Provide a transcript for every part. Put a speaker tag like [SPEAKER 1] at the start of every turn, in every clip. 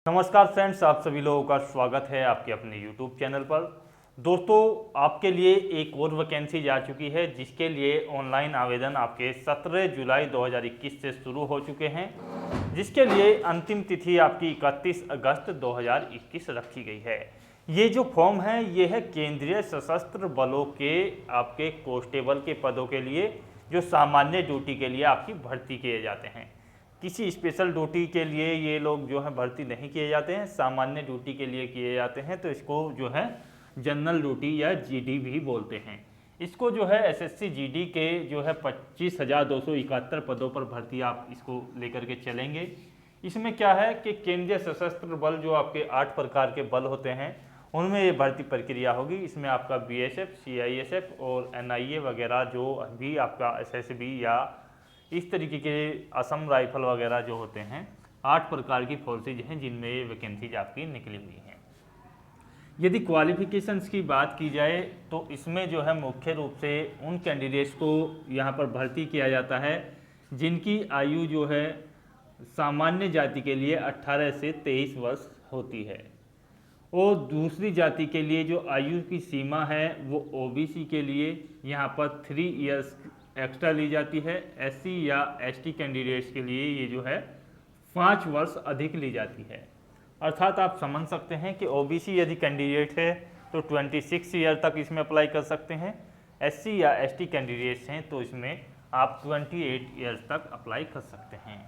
[SPEAKER 1] नमस्कार फ्रेंड्स, आप सभी लोगों का स्वागत है आपके अपने YouTube चैनल पर। दोस्तों, आपके लिए एक और वैकेंसी जा चुकी है जिसके लिए ऑनलाइन आवेदन आपके 17 जुलाई 2021 से शुरू हो चुके हैं, जिसके लिए अंतिम तिथि आपकी 31 अगस्त 2021 रखी गई है। ये जो फॉर्म है ये है केंद्रीय सशस्त्र बलों के आपके कांस्टेबल के पदों के लिए, जो सामान्य ड्यूटी के लिए आपकी भर्ती किए जाते हैं। किसी स्पेशल ड्यूटी के लिए ये लोग जो है भर्ती नहीं किए जाते हैं, सामान्य ड्यूटी के लिए किए जाते हैं। तो इसको जो है जनरल ड्यूटी या जीडी भी बोलते हैं। इसको जो है एसएससी जीडी के जो है 25,271 पदों पर भर्ती आप इसको लेकर के चलेंगे। इसमें क्या है कि केंद्रीय सशस्त्र बल जो आपके 8 प्रकार के बल होते हैं उनमें ये भर्ती प्रक्रिया होगी। इसमें आपका बीएसएफ, सीआईएसएफ और एनआईए वगैरह, जो भी आपका एसएसबी या इस तरीके के असम राइफल वगैरह जो होते हैं, 8 प्रकार की फोर्सेज हैं जिनमें ये वैकेंसीज आपकी निकली हुई हैं। यदि क्वालिफिकेशंस की बात की जाए तो इसमें जो है मुख्य रूप से उन कैंडिडेट्स को यहाँ पर भर्ती किया जाता है जिनकी आयु जो है सामान्य जाति के लिए 18 से 23 वर्ष होती है, और दूसरी जाति के लिए जो आयु की सीमा है वो ओबीसी के लिए यहाँ पर 3 इयर्स एक्स्ट्रा ली जाती है। एससी या एसटी कैंडिडेट्स के लिए ये जो है 5 वर्ष अधिक ली जाती है। अर्थात आप समझ सकते हैं कि ओबीसी यदि कैंडिडेट है तो 26 ईयर तक इसमें अप्लाई कर सकते हैं। एससी या एसटी कैंडिडेट्स हैं तो इसमें आप 28 ईयर्स तक अप्लाई कर सकते हैं।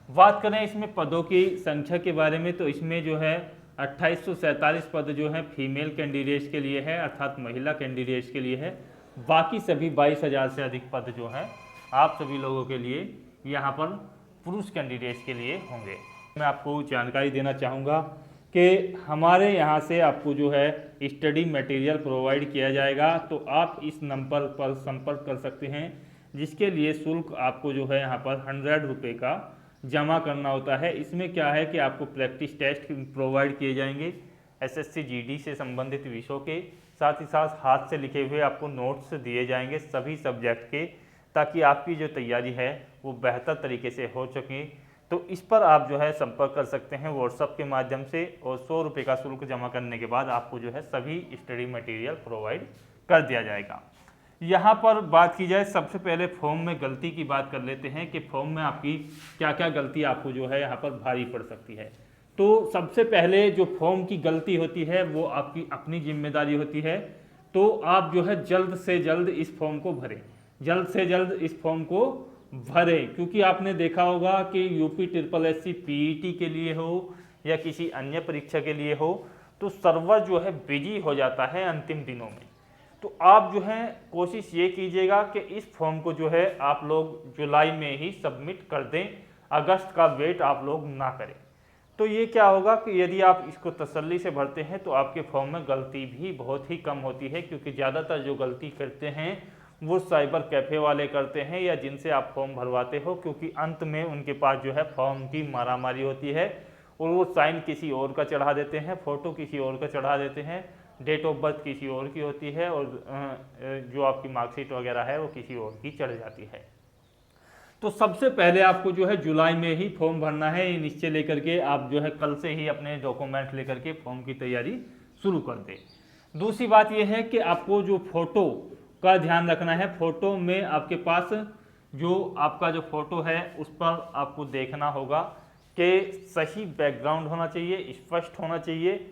[SPEAKER 1] बात करें इसमें पदों की संख्या के बारे में, तो इसमें जो है 2847 पद जो है फीमेल कैंडिडेट्स के लिए है, अर्थात महिला कैंडिडेट्स के लिए है। बाकी सभी 22,000 से अधिक पद जो हैं आप सभी लोगों के लिए यहाँ पर पुरुष कैंडिडेट्स के लिए होंगे। मैं आपको जानकारी देना चाहूँगा कि हमारे यहाँ से आपको जो है स्टडी मटेरियल प्रोवाइड किया जाएगा, तो आप इस नंबर पर संपर्क कर सकते हैं, जिसके लिए शुल्क आपको जो है यहाँ पर 100 रुपये का जमा करना होता है। इसमें क्या है कि आपको प्रैक्टिस टेस्ट प्रोवाइड किए जाएंगे एसएससी जीडी से संबंधित विषयों के, साथ ही साथ हाथ से लिखे हुए आपको नोट्स दिए जाएंगे सभी सब्जेक्ट के, ताकि आपकी जो तैयारी है वो बेहतर तरीके से हो सके। तो इस पर आप जो है संपर्क कर सकते हैं व्हाट्सएप के माध्यम से, और 100 रुपये का शुल्क जमा करने के बाद आपको जो है सभी स्टडी मटेरियल प्रोवाइड कर दिया जाएगा। यहाँ पर बात की जाए, सबसे पहले फॉर्म में गलती की बात कर लेते हैं कि फॉर्म में आपकी क्या क्या गलती आपको जो है यहाँ पर भारी पड़ सकती है। तो सबसे पहले जो फॉर्म की गलती होती है वो आपकी अपनी जिम्मेदारी होती है। तो आप जो है जल्द से जल्द इस फॉर्म को भरें, जल्द से जल्द इस फॉर्म को भरें, क्योंकि आपने देखा होगा कि यूपी SSSC पीईटी के लिए हो या किसी अन्य परीक्षा के लिए हो तो सर्वर जो है बिजी हो जाता है अंतिम दिनों में। तो आप जो है कोशिश ये कीजिएगा कि इस फॉर्म को जो है आप लोग जुलाई में ही सबमिट कर दें, अगस्त का वेट आप लोग ना करें। तो ये क्या होगा कि यदि आप इसको तसल्ली से भरते हैं तो आपके फॉर्म में गलती भी बहुत ही कम होती है, क्योंकि ज़्यादातर जो गलती करते हैं वो साइबर कैफ़े वाले करते हैं या जिनसे आप फॉर्म भरवाते हो, क्योंकि अंत में उनके पास जो है फॉर्म की मारामारी होती है और वो साइन किसी और का चढ़ा देते हैं, फ़ोटो किसी और का चढ़ा देते हैं, डेट ऑफ बर्थ किसी और की होती है, और जो आपकी मार्कशीट वगैरह है वो किसी और की चढ़ जाती है। तो सबसे पहले आपको जो है जुलाई में ही फॉर्म भरना है। ये निश्चय लेकर के आप जो है कल से ही अपने डॉक्यूमेंट लेकर के फॉर्म की तैयारी शुरू कर दें। दूसरी बात यह है कि आपको जो फोटो का ध्यान रखना है। फोटो में आपके पास जो आपका जो फोटो है उस पर आपको देखना होगा कि सही बैकग्राउंड होना चाहिए, स्पष्ट होना चाहिए,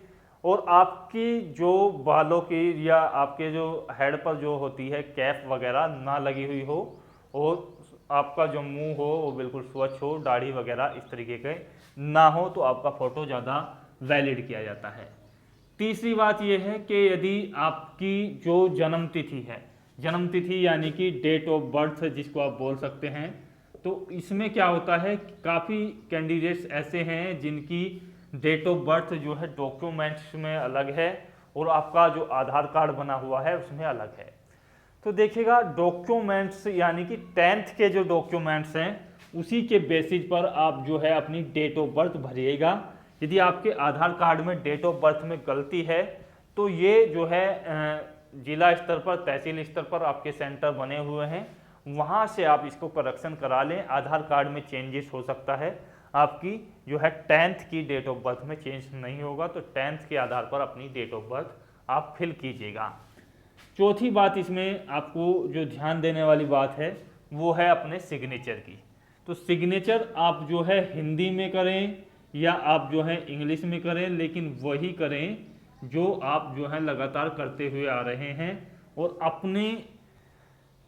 [SPEAKER 1] और आपकी जो बालों की या आपके जो हेड पर जो होती है कैप वगैरह ना लगी हुई हो, और आपका जो मुंह हो वो बिल्कुल स्वच्छ हो, दाढ़ी वगैरह इस तरीके के ना हो, तो आपका फ़ोटो ज़्यादा वैलिड किया जाता है। तीसरी बात यह है कि यदि आपकी जो जन्म तिथि है, जन्म तिथि यानी कि डेट ऑफ बर्थ जिसको आप बोल सकते हैं, तो इसमें क्या होता है, काफ़ी कैंडिडेट्स ऐसे हैं जिनकी डेट ऑफ बर्थ जो है डॉक्यूमेंट्स में अलग है और आपका जो आधार कार्ड बना हुआ है उसमें अलग है। तो देखिएगा, डॉक्यूमेंट्स यानी कि 10th के जो डॉक्यूमेंट्स हैं उसी के बेसिस पर आप जो है अपनी डेट ऑफ बर्थ भरिएगा। यदि आपके आधार कार्ड में डेट ऑफ बर्थ में गलती है तो ये जो है जिला स्तर पर, तहसील स्तर पर आपके सेंटर बने हुए हैं, वहाँ से आप इसको करेक्शन करा लें। आधार कार्ड में चेंजेस हो सकता है, आपकी जो है 10th की डेट ऑफ बर्थ में चेंज नहीं होगा, तो 10th के आधार पर अपनी डेट ऑफ बर्थ आप फिल कीजिएगा। चौथी बात इसमें आपको जो ध्यान देने वाली बात है वो है अपने सिग्नेचर की। तो सिग्नेचर आप जो है हिंदी में करें या आप जो है इंग्लिश में करें, लेकिन वही करें जो आप जो है लगातार करते हुए आ रहे हैं, और अपने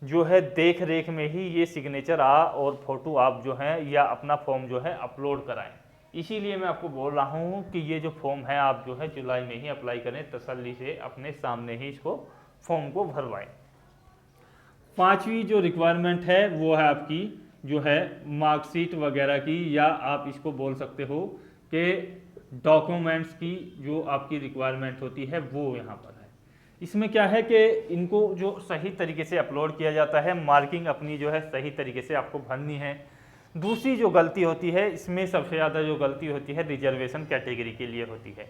[SPEAKER 1] जो है देख रेख में ही ये सिग्नेचर और फोटो आप जो है या अपना फॉर्म जो है अपलोड कराएं। इसीलिए मैं आपको बोल रहा हूँ कि ये जो फॉर्म है आप जो है जुलाई में ही अप्लाई करें, तसल्ली से अपने सामने ही इसको फॉर्म को भरवाएं। पांचवी जो रिक्वायरमेंट है वो है आपकी जो है मार्कशीट वगैरह की, या आप इसको बोल सकते हो कि डॉक्यूमेंट्स की जो आपकी रिक्वायरमेंट होती है वो यहाँ पर है। इसमें क्या है कि इनको जो सही तरीके से अपलोड किया जाता है, मार्किंग अपनी जो है सही तरीके से आपको भरनी है। दूसरी जो गलती होती है इसमें, सबसे ज़्यादा जो गलती होती है रिजर्वेशन कैटेगरी के लिए होती है,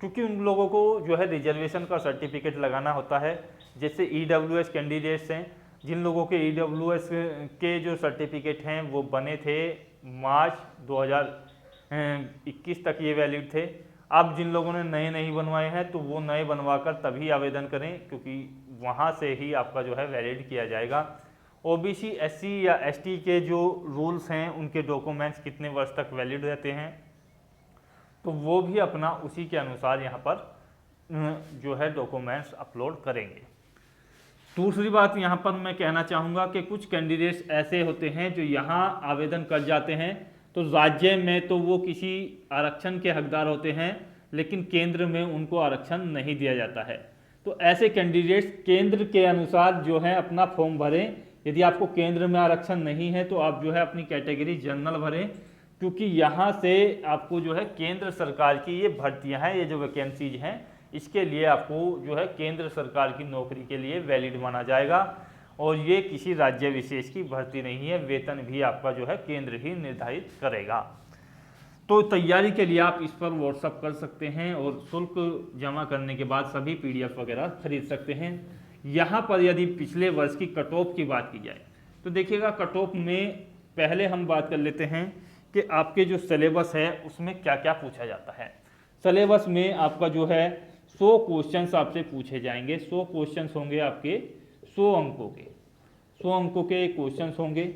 [SPEAKER 1] क्योंकि उन लोगों को जो है रिजर्वेशन का सर्टिफिकेट लगाना होता है। जैसे EWS कैंडिडेट्स हैं, जिन लोगों के EWS के जो सर्टिफिकेट हैं वो बने थे मार्च 2021 तक ये वैलिड थे। अब जिन लोगों ने नए नहीं बनवाए हैं तो वो नए बनवाकर तभी आवेदन करें, क्योंकि वहाँ से ही आपका जो है वैलिड किया जाएगा। OBC SC या ST के जो रूल्स हैं उनके डॉक्यूमेंट्स कितने वर्ष तक वैलिड रहते हैं, तो वो भी अपना उसी के अनुसार यहाँ पर जो है डॉक्यूमेंट्स अपलोड करेंगे। दूसरी बात यहाँ पर मैं कहना चाहूँगा कि कुछ कैंडिडेट्स ऐसे होते हैं जो यहाँ आवेदन कर जाते हैं, तो राज्य में तो वो किसी आरक्षण के हकदार होते हैं, लेकिन केंद्र में उनको आरक्षण नहीं दिया जाता है। तो ऐसे कैंडिडेट्स केंद्र के अनुसार जो है अपना फॉर्म भरें। यदि आपको केंद्र में आरक्षण नहीं है तो आप जो है अपनी कैटेगरी जनरल भरें, क्योंकि यहाँ से आपको जो है केंद्र सरकार की ये भर्तियाँ हैं, ये जो वैकेंसीज हैं, इसके लिए आपको जो है केंद्र सरकार की नौकरी के लिए वैलिड माना जाएगा, और ये किसी राज्य विशेष की भर्ती नहीं है। वेतन भी आपका जो है केंद्र ही निर्धारित करेगा। तो तैयारी के लिए आप इस पर व्हाट्सअप कर सकते हैं और शुल्क जमा करने के बाद सभी PDF वगैरह खरीद सकते हैं। यहाँ पर यदि पिछले वर्ष की कट ऑफ की बात की जाए तो देखिएगा, कट ऑफ में पहले हम बात कर लेते हैं कि आपके जो सिलेबस है उसमें क्या क्या पूछा जाता है। सिलेबस में आपका जो है 100 क्वेश्चंस आपसे पूछे जाएंगे। 100 क्वेश्चंस होंगे आपके 100 अंकों के, 100 अंकों के क्वेश्चंस होंगे।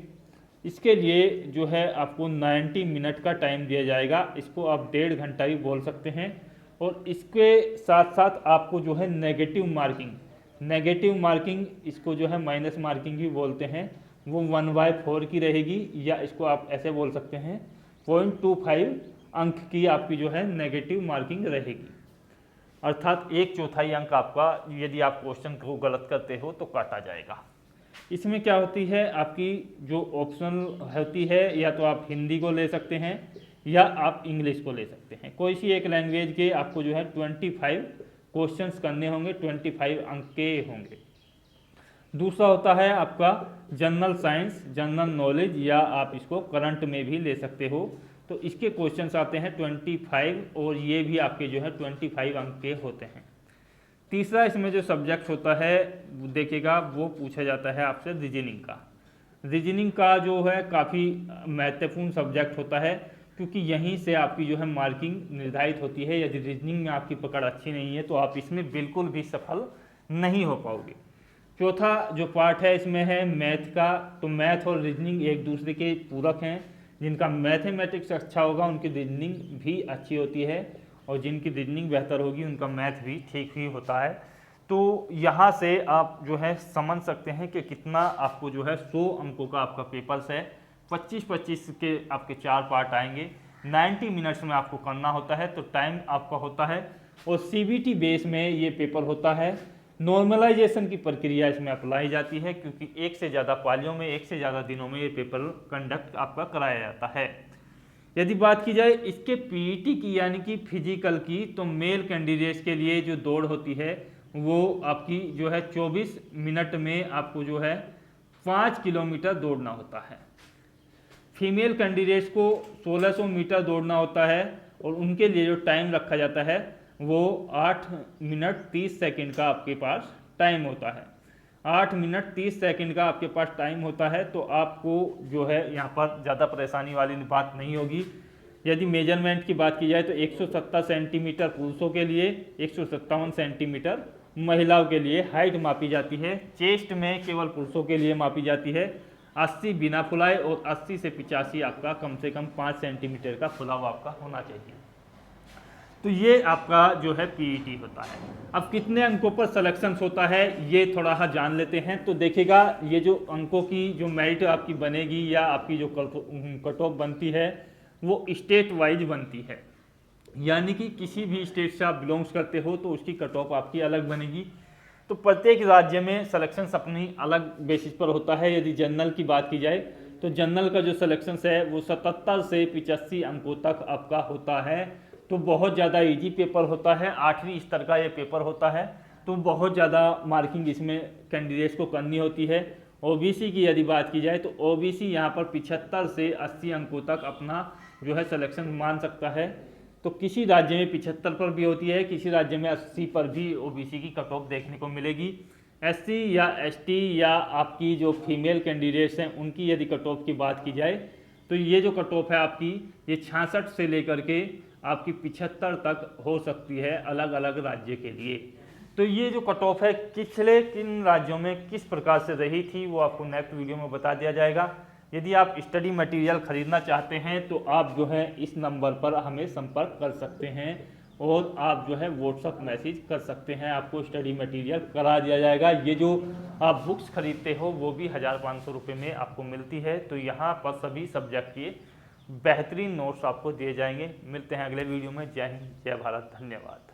[SPEAKER 1] इसके लिए जो है आपको 90 मिनट का टाइम दिया जाएगा। इसको आप 1.5 घंटा भी बोल सकते हैं। और इसके साथ साथ आपको जो है नेगेटिव मार्किंग इसको जो है माइनस मार्किंग भी बोलते हैं, वो 1/4 की रहेगी, या इसको आप ऐसे बोल सकते हैं 0.25 अंक की आपकी जो है नेगेटिव मार्किंग रहेगी। अर्थात 1/4 अंक आपका यदि आप क्वेश्चन को गलत करते हो तो काटा जाएगा। इसमें क्या होती है, आपकी जो ऑप्शनल होती है, या तो आप हिंदी को ले सकते हैं या आप इंग्लिश को ले सकते हैं। कोई सी एक लैंग्वेज के आपको जो है 25 क्वेश्चंस करने होंगे, 25 अंक के होंगे। दूसरा होता है आपका जनरल साइंस, जनरल नॉलेज, या आप इसको करंट में भी ले सकते हो। तो इसके क्वेश्चंस आते हैं 25, और ये भी आपके जो है 25 अंक के होते हैं। तीसरा इसमें जो सब्जेक्ट होता है देखिएगा, वो पूछा जाता है आपसे रीजनिंग का जो है काफ़ी महत्वपूर्ण सब्जेक्ट होता है, क्योंकि यहीं से आपकी जो है मार्किंग निर्धारित होती है। यदि रीजनिंग में आपकी पकड़ अच्छी नहीं है तो आप इसमें बिल्कुल भी सफल नहीं हो पाओगे। चौथा जो पार्ट है इसमें है मैथ का। तो मैथ और रीजनिंग एक दूसरे के पूरक हैं। जिनका मैथमेटिक्स अच्छा होगा उनकी रीजनिंग भी अच्छी होती है, और जिनकी रीजनिंग बेहतर होगी उनका मैथ भी ठीक ही होता है। तो यहाँ से आप जो है समझ सकते हैं कि कितना आपको जो है 100 अंकों का आपका पेपर्स है। 25-25 के आपके 4 पार्ट आएंगे। 90 मिनट्स में आपको करना होता है, तो टाइम आपका होता है। और CBT बेस में ये पेपर होता है। नॉर्मलाइजेशन की प्रक्रिया इसमें अप्लाई जाती है, क्योंकि एक से ज़्यादा पालियों में, एक से ज़्यादा दिनों में ये पेपर कंडक्ट आपका कराया जाता है। यदि बात की जाए इसके PET की यानी कि फिजिकल की, तो मेल कैंडिडेट्स के लिए जो दौड़ होती है वो आपकी जो है 24 मिनट में आपको जो है 5 किलोमीटर दौड़ना होता है। फीमेल कैंडिडेट्स को 1600 मीटर दौड़ना होता है, और उनके लिए जो टाइम रखा जाता है वो 8 मिनट 30 सेकंड का आपके पास टाइम होता है। 8 मिनट 30 सेकंड का आपके पास टाइम होता है। तो आपको जो है यहाँ पर ज़्यादा परेशानी वाली बात नहीं होगी। यदि मेजरमेंट की बात की जाए तो 170 सेंटीमीटर पुरुषों के लिए, 157 सेंटीमीटर महिलाओं के लिए हाइट मापी जाती है। चेस्ट में केवल पुरुषों के लिए मापी जाती है 80 बिना फुलाए और 80 से 85 आपका कम से कम 5 सेंटीमीटर का फुलाव आपका होना चाहिए। तो ये आपका जो है पीईटी होता है। अब कितने अंकों पर सिलेक्शन होता है ये थोड़ा सा जान लेते हैं। तो देखिएगा, ये जो अंकों की जो मेरिट आपकी बनेगी या आपकी जो कट ऑफ बनती है वो स्टेट वाइज बनती है, यानी कि किसी भी स्टेट से आप बिलोंग्स करते हो तो उसकी कट ऑफ आपकी अलग बनेगी। तो प्रत्येक राज्य में सिलेक्शन अपनी अलग बेसिस पर होता है। यदि जनरल की बात की जाए तो जनरल का जो सिलेक्शन है वो 77 से 85 अंकों तक आपका होता है। तो बहुत ज़्यादा इजी पेपर होता है, 8वीं स्तर का ये पेपर होता है। तो बहुत ज़्यादा मार्किंग इसमें कैंडिडेट्स को करनी होती है। ओबीसी की यदि बात की जाए तो ओबीसी यहाँ पर 75 से 80 अंकों तक अपना जो है सिलेक्शन मान सकता है। तो किसी राज्य में 75 पर भी होती है, किसी राज्य में 80 पर भी ओबीसी की कट ऑफ देखने को मिलेगी। एससी या एसटी या आपकी जो फीमेल कैंडिडेट्स हैं उनकी यदि कट ऑफ की बात की जाए तो ये जो कट ऑफ है आपकी ये 66 से लेकर के आपकी 75 तक हो सकती है अलग अलग राज्य के लिए। तो ये जो कट ऑफ है पिछले किन राज्यों में किस प्रकार से रही थी वो आपको नेक्स्ट वीडियो में बता दिया जाएगा। यदि आप स्टडी मटेरियल खरीदना चाहते हैं तो आप जो है इस नंबर पर हमें संपर्क कर सकते हैं और आप जो है व्हाट्सअप मैसेज कर सकते हैं, आपको स्टडी मटेरियल करा दिया जाएगा। ये जो आप बुक्स खरीदते हो वो भी 1500 रुपये में आपको मिलती है। तो यहाँ पर सभी सब्जेक्ट के बेहतरीन नोट्स आपको दिए जाएंगे। मिलते हैं अगले वीडियो में। जय हिंद, जय भारत, धन्यवाद।